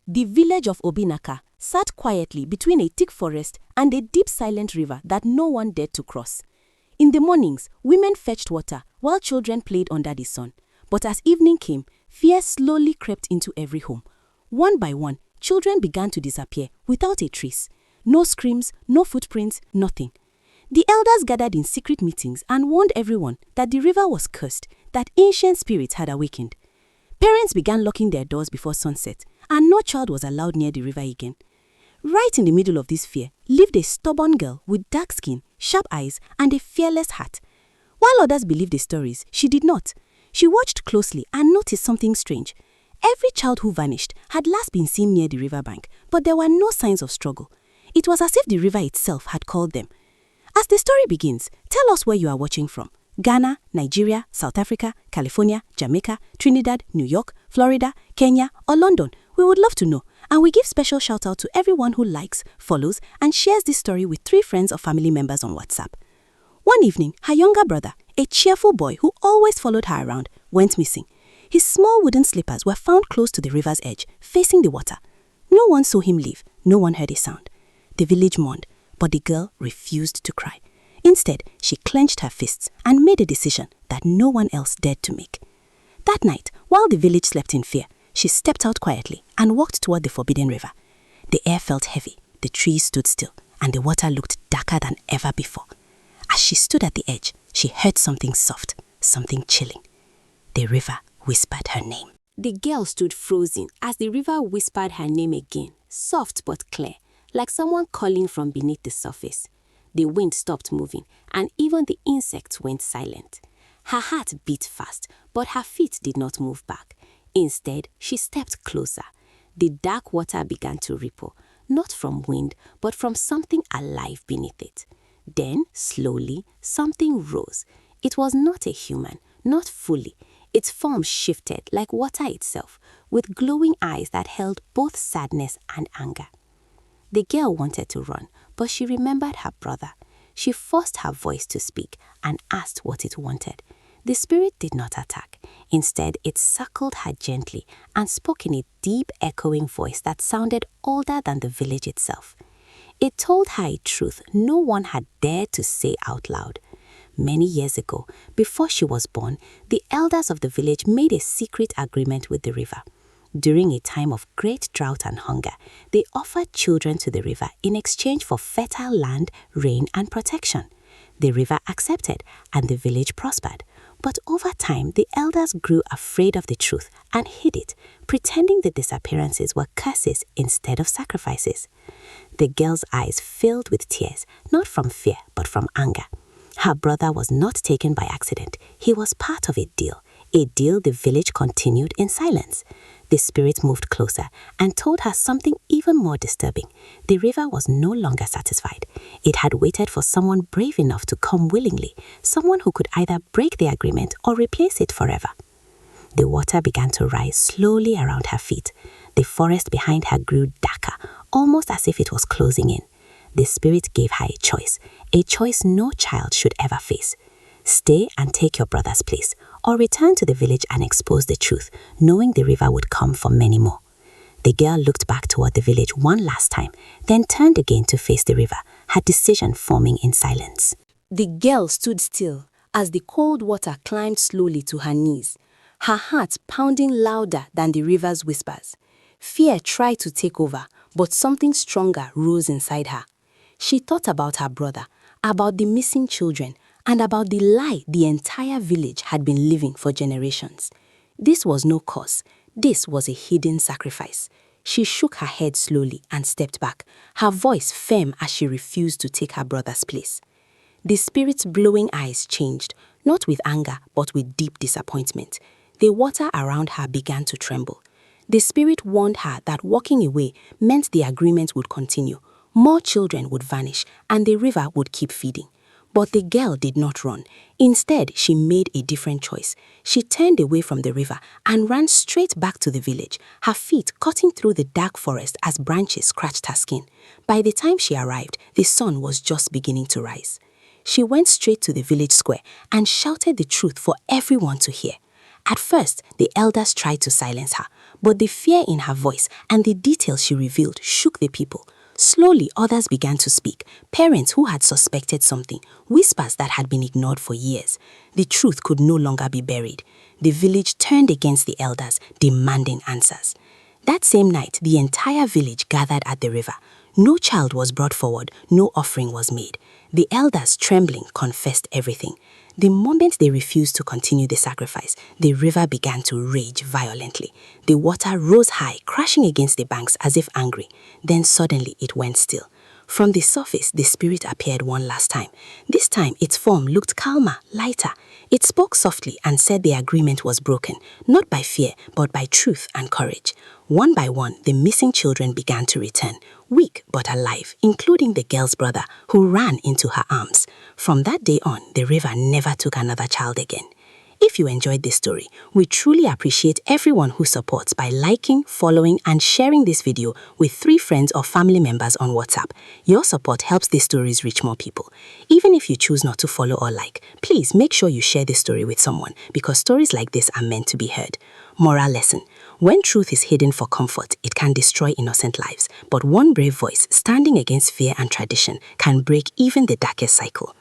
The village of Obinaka sat quietly between a thick forest and a deep silent river that no one dared to cross. In the mornings, women fetched water while children played under the sun. But as evening came, fear slowly crept into every home. One by one, children began to disappear without a trace. No screams, no footprints, nothing. The elders gathered in secret meetings and warned everyone that the river was cursed, that ancient spirits had awakened. Parents began locking their doors before sunset, and no child was allowed near the river again. Right in the middle of this fear lived a stubborn girl with dark skin, sharp eyes, and a fearless heart. While others believed the stories, she did not. She watched closely and noticed something strange. Every child who vanished had last been seen near the riverbank, but there were no signs of struggle. It was as if the river itself had called them. As the story begins, tell us where you are watching from. Ghana, Nigeria, South Africa, California, Jamaica, Trinidad, New York, Florida, Kenya, or London. We would love to know, and we give special shout out to everyone who likes, follows, and shares this story with 3 friends or family members on WhatsApp. One evening, her younger brother, a cheerful boy who always followed her around, went missing. His small wooden slippers were found close to the river's edge, facing the water. No one saw him leave, no one heard a sound. The village mourned, but the girl refused to cry. Instead, she clenched her fists and made a decision that no one else dared to make. That night, while the village slept in fear, she stepped out quietly and walked toward the forbidden river. The air felt heavy, the trees stood still, and the water looked darker than ever before. As she stood at the edge, she heard something soft, something chilling. The river whispered her name. The girl stood frozen as the river whispered her name again, soft but clear, like someone calling from beneath the surface. The wind stopped moving, and even the insects went silent. Her heart beat fast, but her feet did not move back. Instead, she stepped closer. The dark water began to ripple, not from wind, but from something alive beneath it. Then, slowly, something rose. It was not a human, not fully. Its form shifted like water itself, with glowing eyes that held both sadness and anger. The girl wanted to run, but she remembered her brother. She forced her voice to speak and asked what it wanted. The spirit did not attack. Instead, it circled her gently and spoke in a deep, echoing voice that sounded older than the village itself. It told her a truth no one had dared to say out loud. Many years ago, before she was born, the elders of the village made a secret agreement with the river. During a time of great drought and hunger, they offered children to the river in exchange for fertile land, rain, and protection. The river accepted, and the village prospered. But over time, the elders grew afraid of the truth and hid it, pretending the disappearances were curses instead of sacrifices. The girl's eyes filled with tears, not from fear, but from anger. Her brother was not taken by accident. He was part of a deal the village continued in silence. The spirit moved closer and told her something even more disturbing. The river was no longer satisfied. It had waited for someone brave enough to come willingly, someone who could either break the agreement or replace it forever. The water began to rise slowly around her feet. The forest behind her grew darker, almost as if it was closing in. The spirit gave her a choice no child should ever face. Stay and take your brother's place, or return to the village and expose the truth, knowing the river would come for many more. The girl looked back toward the village one last time, then turned again to face the river, her decision forming in silence. The girl stood still as the cold water climbed slowly to her knees, her heart pounding louder than the river's whispers. Fear tried to take over, but something stronger rose inside her. She thought about her brother, about the missing children, and about the lie the entire village had been living for generations. This was no curse. This was a hidden sacrifice. She shook her head slowly and stepped back, her voice firm as she refused to take her brother's place. The spirit's glowing eyes changed, not with anger, but with deep disappointment. The water around her began to tremble. The spirit warned her that walking away meant the agreement would continue, more children would vanish, and the river would keep feeding. But the girl did not run. Instead, she made a different choice. She turned away from the river and ran straight back to the village, her feet cutting through the dark forest as branches scratched her skin. By the time she arrived, the sun was just beginning to rise. She went straight to the village square and shouted the truth for everyone to hear. At first, the elders tried to silence her, but the fear in her voice and the details she revealed shook the people. Slowly, others began to speak, parents who had suspected something, whispers that had been ignored for years. The truth could no longer be buried. The village turned against the elders, demanding answers. That same night, the entire village gathered at the river. No child was brought forward, no offering was made. The elders, trembling, confessed everything. The moment they refused to continue the sacrifice, the river began to rage violently. The water rose high, crashing against the banks as if angry. Then suddenly it went still. From the surface, the spirit appeared one last time. This time, its form looked calmer, lighter. It spoke softly and said the agreement was broken, not by fear, but by truth and courage. One by one, the missing children began to return, weak but alive, including the girl's brother, who ran into her arms. From that day on, the river never took another child again. If you enjoyed this story, we truly appreciate everyone who supports by liking, following, and sharing this video with 3 friends or family members on WhatsApp. Your support helps these stories reach more people. Even if you choose not to follow or like, please make sure you share this story with someone because stories like this are meant to be heard. Moral lesson: when truth is hidden for comfort, it can destroy innocent lives. But one brave voice standing against fear and tradition can break even the darkest cycle.